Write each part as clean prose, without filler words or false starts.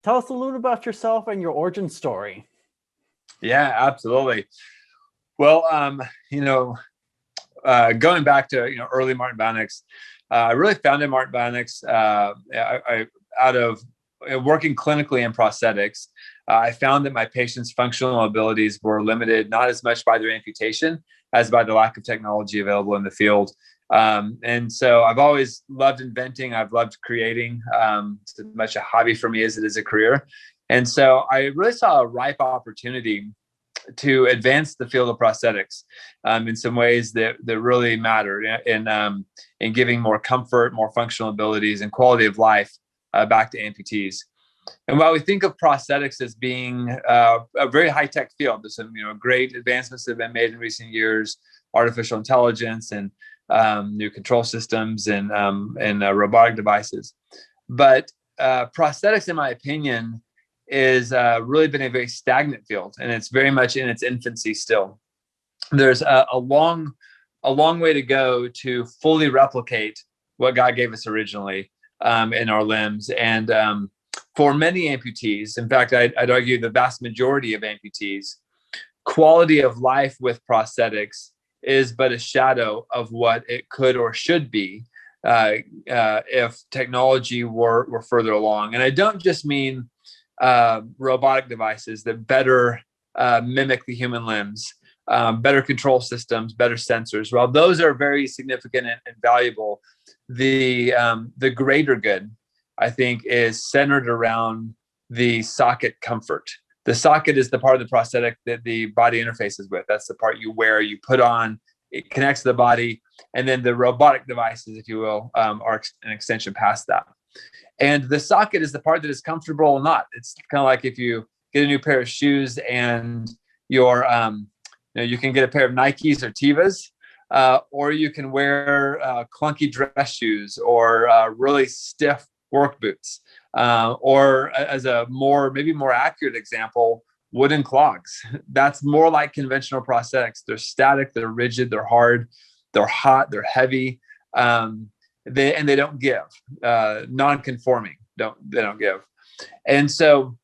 Tell us a little about yourself and your origin story. Yeah, absolutely. Well, going back to early Martin Bionics, I really founded Martin Bionics out of working clinically in prosthetics. I found that my patients' functional abilities were limited not as much by their amputation as by the lack of technology available in the field. And so I've always loved inventing. I've loved creating. It's as much a hobby for me as it is a career. And so I really saw a ripe opportunity to advance the field of prosthetics in some ways that really matter in giving more comfort, more functional abilities, and quality of life back to amputees. And while we think of prosthetics as being a very high-tech field, there's some great advancements that have been made in recent years, artificial intelligence and new control systems and robotic devices. But prosthetics, in my opinion, is really been a very stagnant field, and it's very much in its infancy still. There's a long way to go to fully replicate what God gave us originally in our limbs. And for many amputees, in fact, I'd argue the vast majority of amputees, quality of life with prosthetics is but a shadow of what it could or should be if technology were further along. And I don't just mean robotic devices that better mimic the human limbs, better control systems, better sensors. While those are very significant and valuable, the greater good, I think, is centered around the socket comfort. The socket is the part of the prosthetic that the body interfaces with. That's the part you wear, you put on, it connects to the body. And then the robotic devices, if you will, are an extension past that. And the socket is the part that is comfortable or not. It's kind of like if you get a new pair of shoes and you can get a pair of Nikes or Tevas, or you can wear clunky dress shoes or really stiff work boots, or as a maybe more accurate example, wooden clogs. That's more like conventional prosthetics. They're static, they're rigid, they're hard, they're hot, they're heavy. They don't give. Non-conforming, they don't give. And so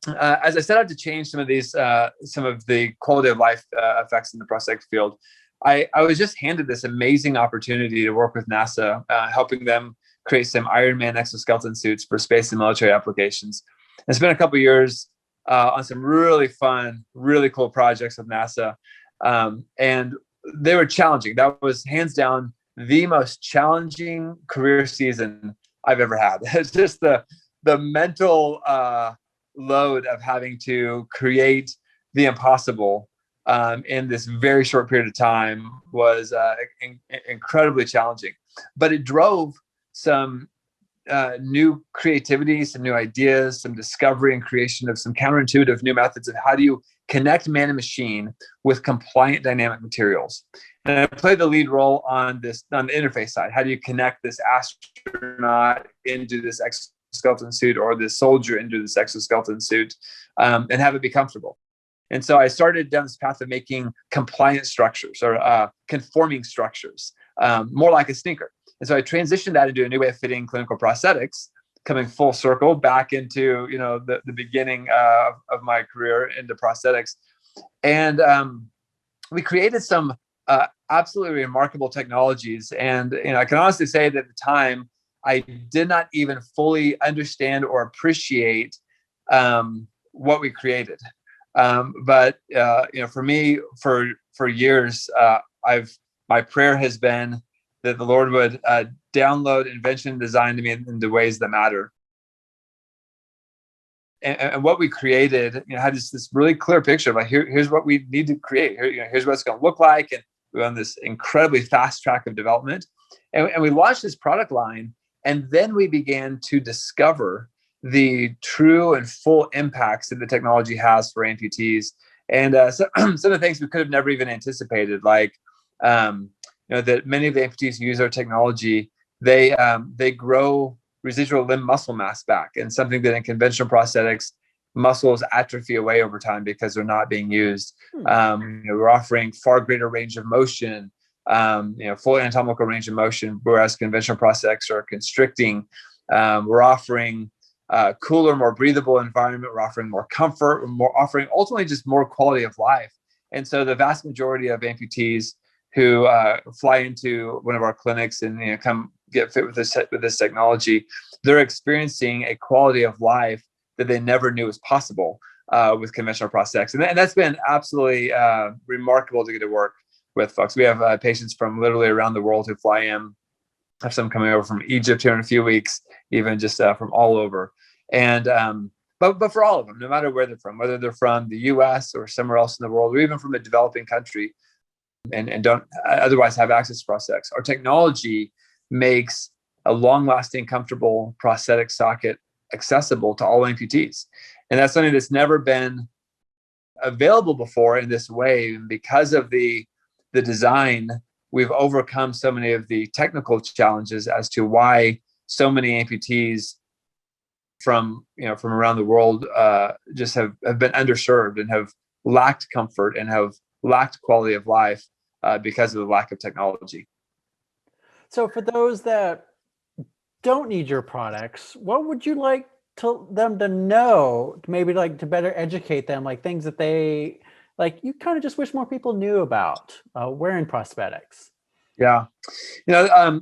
as I set out to change some of the quality of life effects in the prosthetic field, I was just handed this amazing opportunity to work with NASA, helping them create some Iron Man exoskeleton suits for space and military applications. And spent a couple of years on some really fun, really cool projects with NASA. And they were challenging. That was hands down the most challenging career season I've ever had. It's just the mental load of having to create the impossible in this very short period of time was incredibly challenging. But it drove some new creativity, some new ideas, some discovery and creation of some counterintuitive new methods of how do you connect man and machine with compliant dynamic materials. And I played the lead role on the interface side. How do you connect this astronaut into this exoskeleton suit or this soldier into this exoskeleton suit and have it be comfortable? And so I started down this path of making compliant structures or conforming structures, more like a sneaker. And so I transitioned that into a new way of fitting clinical prosthetics, coming full circle back into the beginning of my career into prosthetics. And we created some absolutely remarkable technologies. And I can honestly say that at the time, I did not even fully understand or appreciate what we created. But for me, for years, my prayer has been that the Lord would download invention and design to me in the ways that matter. And what we created, had this really clear picture of like, here's what we need to create. Here's what it's going to look like. And we're on this incredibly fast track of development. And we launched this product line. And then we began to discover the true and full impacts that the technology has for amputees. And some of the things we could have never even anticipated, like, that many of the amputees who use our technology, they grow residual limb muscle mass back, and something that in conventional prosthetics, muscles atrophy away over time because they're not being used. We're offering far greater range of motion, full anatomical range of motion, whereas conventional prosthetics are constricting. We're offering cooler, more breathable environment. We're offering more comfort. We're offering ultimately just more quality of life. And so the vast majority of amputees who fly into one of our clinics and come get fit with this technology, they're experiencing a quality of life that they never knew was possible with conventional prosthetics. And that's been absolutely remarkable to get to work with folks. We have patients from literally around the world who fly in. I have some coming over from Egypt here in a few weeks, even just from all over. And but for all of them, no matter where they're from, whether they're from the US or somewhere else in the world, or even from a developing country and don't otherwise have access to prosthetics, our technology makes a long-lasting, comfortable prosthetic socket accessible to all amputees. And that's something that's never been available before in this way. And because of the design, we've overcome so many of the technical challenges as to why so many amputees from around the world just have been underserved and have lacked comfort and have lacked quality of life because of the lack of technology. So for those that don't need your products, what would you like them to know, maybe like to better educate them, like things that they like you kind of just wish more people knew about wearing prosthetics? Yeah, I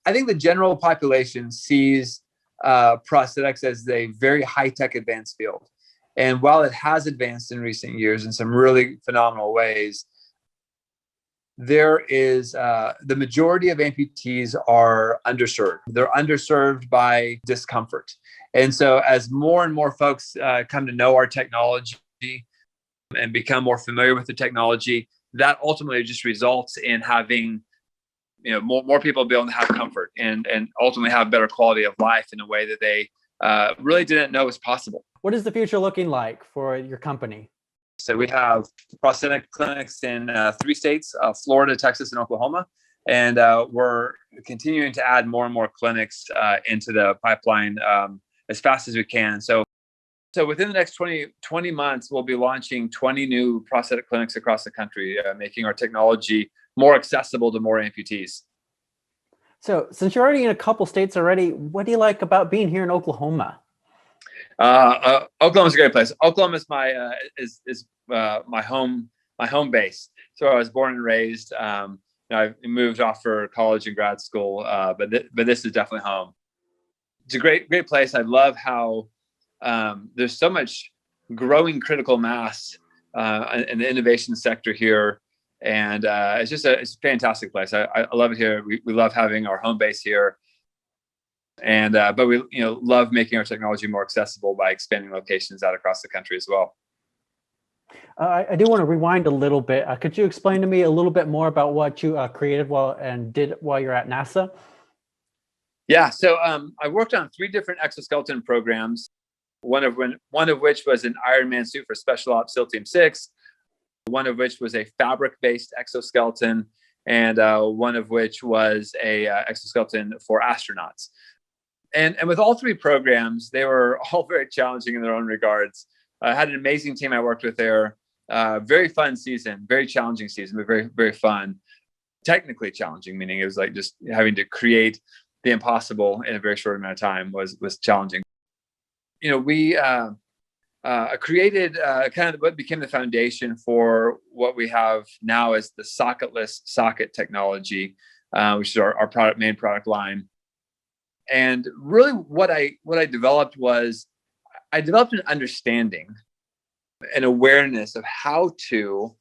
think the general population sees prosthetics as a very high-tech advanced field. And while it has advanced in recent years in some really phenomenal ways, there is the majority of amputees are underserved. They're underserved by discomfort. And so as more and more folks come to know our technology and become more familiar with the technology, that ultimately just results in having more people be able to have comfort and ultimately have better quality of life in a way that they really didn't know was possible. What is the future looking like for your company? So we have prosthetic clinics in 3 states, Florida, Texas, and Oklahoma. And we're continuing to add more and more clinics into the pipeline as fast as we can. So within the next 20 months, we'll be launching 20 new prosthetic clinics across the country, making our technology more accessible to more amputees. So since you're already in a couple states already, what do you like about being here in Oklahoma? Oklahoma's a great place. Oklahoma is my home base. So I was born and raised. I moved off for college and grad school, but this is definitely home. It's a great place. I love how there's so much growing critical mass in the innovation sector here, and it's a fantastic place. I love it here. We love having our home base here. And but we love making our technology more accessible by expanding locations out across the country as well. I do want to rewind a little bit. Could you explain to me a little bit more about what you created and did while you're at NASA? Yeah, so I worked on 3 different exoskeleton programs. One of which was an Ironman suit for Special Ops SEAL Team 6. One of which was a fabric-based exoskeleton, and one of which was a exoskeleton for astronauts. And with all 3 programs, they were all very challenging in their own regards. I had an amazing team I worked with there. Very fun season, very challenging season, but very, very fun. Technically challenging, meaning it was like just having to create the impossible in a very short amount of time was challenging. We created kind of what became the foundation for what we have now as the socketless socket technology, which is our main product line. And really what I developed was I developed an understanding, an awareness of how to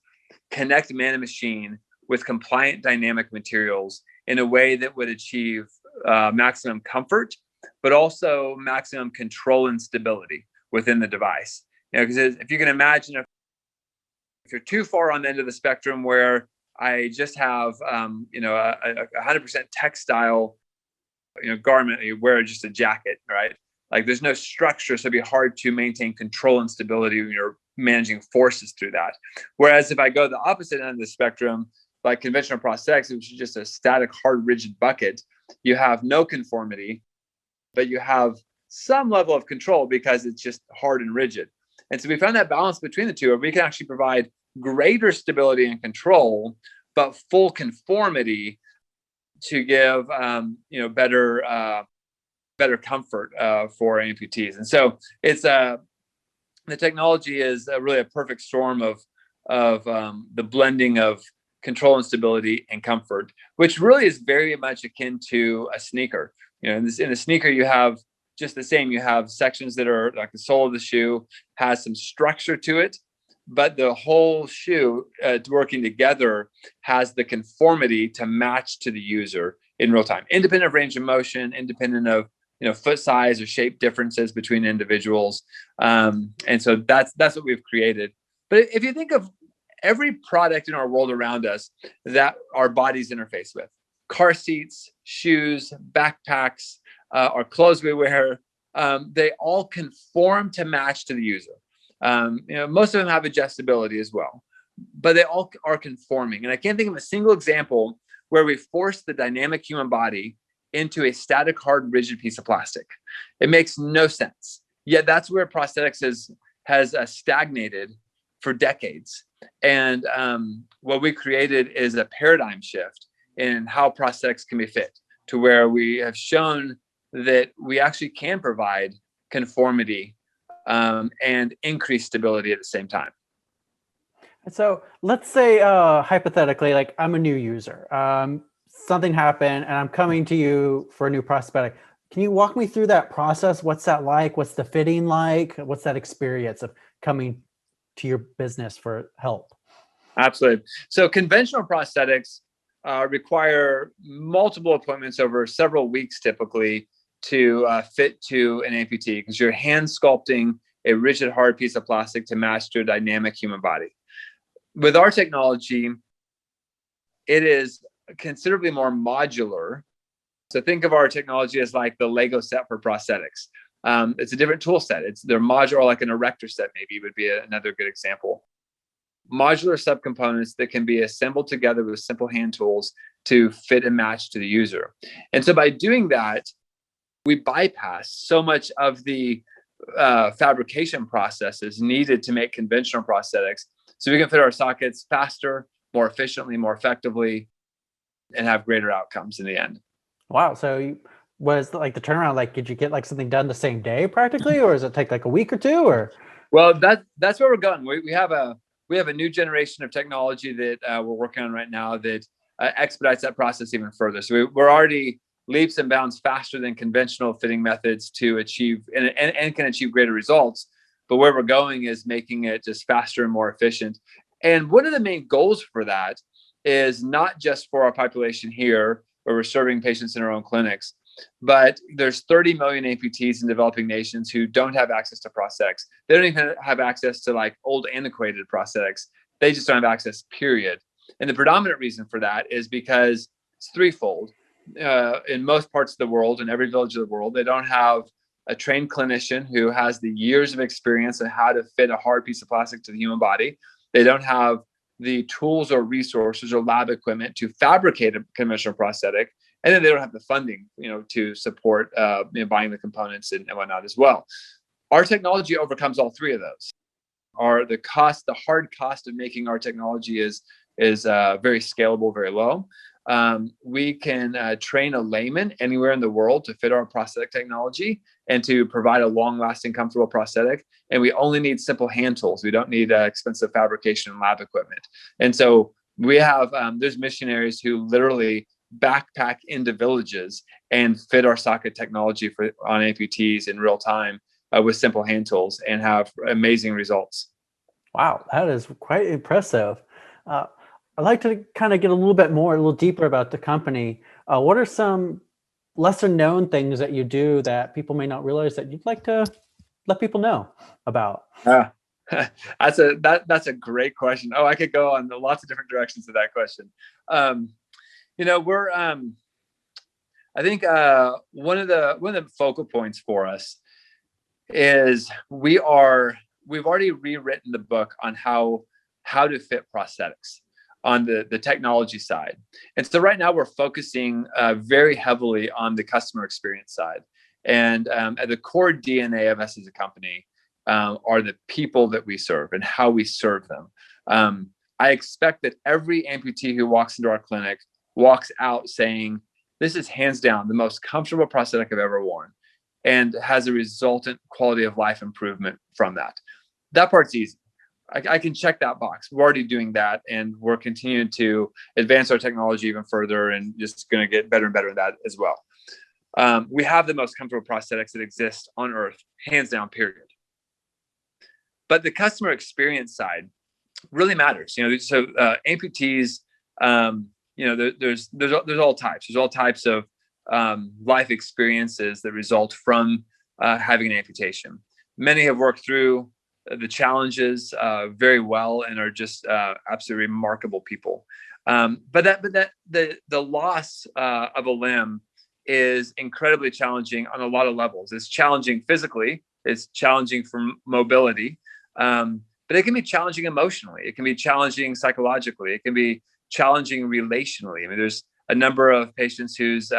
connect man and machine with compliant dynamic materials in a way that would achieve maximum comfort, but also maximum control and stability within the device. Because if you can imagine, if you're too far on the end of the spectrum where I just have a 100% textile garment, you wear just a jacket, right? Like there's no structure, so it'd be hard to maintain control and stability when you're managing forces through that. Whereas if I go the opposite end of the spectrum, like conventional prosthetics, which is just a static, hard, rigid bucket, you have no conformity, but you have some level of control because it's just hard and rigid. And so we found that balance between the two, where we can actually provide greater stability and control, but full conformity to give better better comfort for amputees. And so it's the technology is really a perfect storm of the blending of control and stability and comfort, which really is very much akin to a sneaker. In a sneaker, you have just the same. You have sections that are like the sole of the shoe has some structure to it, but the whole shoe working together has the conformity to match to the user in real time, independent of range of motion, independent of foot size or shape differences between individuals. And so that's what we've created. But if you think of every product in our world around us that our bodies interface with, car seats, shoes, backpacks, or clothes we wear, they all conform to match to the user. Most of them have adjustability as well, but they all are conforming. And I can't think of a single example where we force the dynamic human body into a static, hard, rigid piece of plastic. It makes no sense. Yet that's where prosthetics has stagnated for decades. And what we created is a paradigm shift in how prosthetics can be fit, to where we have shown that we actually can provide conformity and increased stability at the same time. So let's say hypothetically, like I'm a new user. Something happened and I'm coming to you for a new prosthetic. Can you walk me through that process? What's that like? What's the fitting like? What's that experience of coming to your business for help? Absolutely. So conventional prosthetics require multiple appointments over several weeks, typically, to fit to an amputee, because you're hand sculpting a rigid, hard piece of plastic to match to a dynamic human body. With our technology, it is considerably more modular. So think of our technology as like the Lego set for prosthetics. It's a different tool set. They're modular, like an erector set maybe would be another good example. Modular subcomponents that can be assembled together with simple hand tools to fit and match to the user. And so by doing that, we bypass so much of the fabrication processes needed to make conventional prosthetics. So we can fit our sockets faster, more efficiently, more effectively, and have greater outcomes in the end. Wow. So was like the turnaround, like, did you get like something done the same day practically, or does it take like a week or two? Or well, that's where we're going. We have a new generation of technology that we're working on right now that expedites that process even further. So we're already leaps and bounds faster than conventional fitting methods to achieve and can achieve greater results. But where we're going is making it just faster and more efficient. And one of the main goals for that is not just for our population here, where we're serving patients in our own clinics, but there's 30 million amputees in developing nations who don't have access to prosthetics. They don't even have access to like old antiquated prosthetics. They just don't have access, period. And the predominant reason for that is because it's threefold. In most parts of the world, in every village of the world, they don't have a trained clinician who has the years of experience on how to fit a hard piece of plastic to the human body. They don't have the tools or resources or lab equipment to fabricate a conventional prosthetic. And then they don't have the funding, to support buying the components and whatnot as well. Our technology overcomes all three of those. The hard cost of making our technology is very scalable, very low. We can train a layman anywhere in the world to fit our prosthetic technology and to provide a long-lasting, comfortable prosthetic. And we only need simple hand tools. We don't need expensive fabrication and lab equipment. And so we have there's missionaries who literally backpack into villages and fit our socket technology on amputees in real time with simple hand tools and have amazing results. wow, that is quite impressive. I'd like to kind of get a little deeper about the company. What are some lesser known things that you do that people may not realize that you'd like to let people know about? That's a great question. Oh, I could go on lots of different directions to that question. We're I think one of the focal points for us is we've already rewritten the book on how to fit prosthetics on the technology side. And so right now we're focusing very heavily on the customer experience side. And at the core DNA of us as a company are the people that we serve and how we serve them. I expect that every amputee who walks into our clinic walks out saying, this is hands down the most comfortable prosthetic I've ever worn. and has a resultant quality of life improvement from that. That part's easy. I can check that box. We're already doing that, and we're continuing to advance our technology even further, and just going to get better and better at that as well. We have the most comfortable prosthetics that exist on earth, hands down, period. But the customer experience side really matters. So amputees, there's all types. There's all types of life experiences that result from having an amputation. Many have worked through the challenges very well and are just absolutely remarkable people. But the loss of a limb is incredibly challenging on a lot of levels. It's challenging physically. It's challenging for mobility. But it can be challenging emotionally. It can be challenging psychologically. It can be challenging relationally. I mean, there's a number of patients whose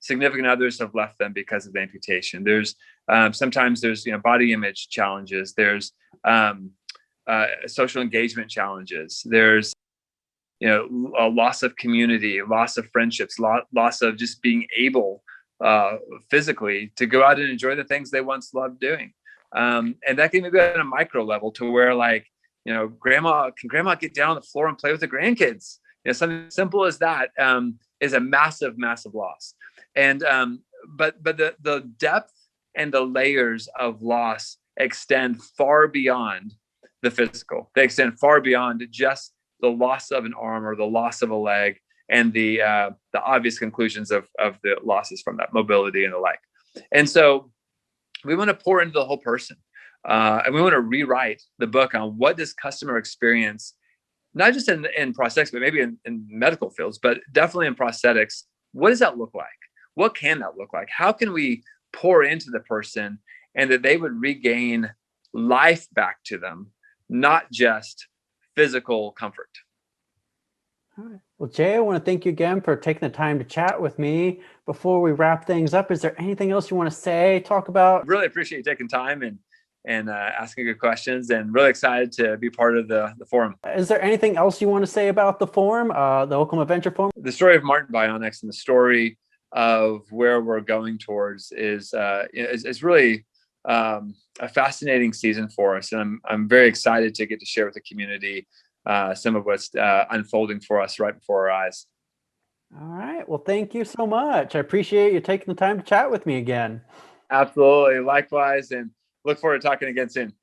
significant others have left them because of the amputation. There's sometimes there's body image challenges. There's social engagement challenges. There's a loss of community, loss of friendships, loss of just being able physically to go out and enjoy the things they once loved doing. And that can be at a micro level to where, like, grandma get down on the floor and play with the grandkids. Something simple as that is a massive, massive loss. And but the depth and the layers of loss extend far beyond the physical. They extend far beyond just the loss of an arm or the loss of a leg and the obvious conclusions of the losses from that, mobility and the like. And so we want to pour into the whole person, and we want to rewrite the book on what does customer experience, not just in prosthetics, but maybe in medical fields, but definitely in prosthetics. What does that look like? What can that look like? How can we pour into the person and that they would regain life back to them, not just physical comfort? All right. Well, Jay, I want to thank you again for taking the time to chat with me. Before we wrap things up, is there anything else you want to say, talk about? Really appreciate you taking time and asking good questions, and really excited to be part of the forum. Is there anything else you want to say about the forum, the Oklahoma Venture Forum? The story of Martin Bionics and the story of where we're going towards is really a fascinating season for us, and I'm very excited to get to share with the community some of what's unfolding for us right before our eyes. All right. Well, thank you so much. I appreciate you taking the time to chat with me again. Absolutely. Likewise. And look forward to talking again soon.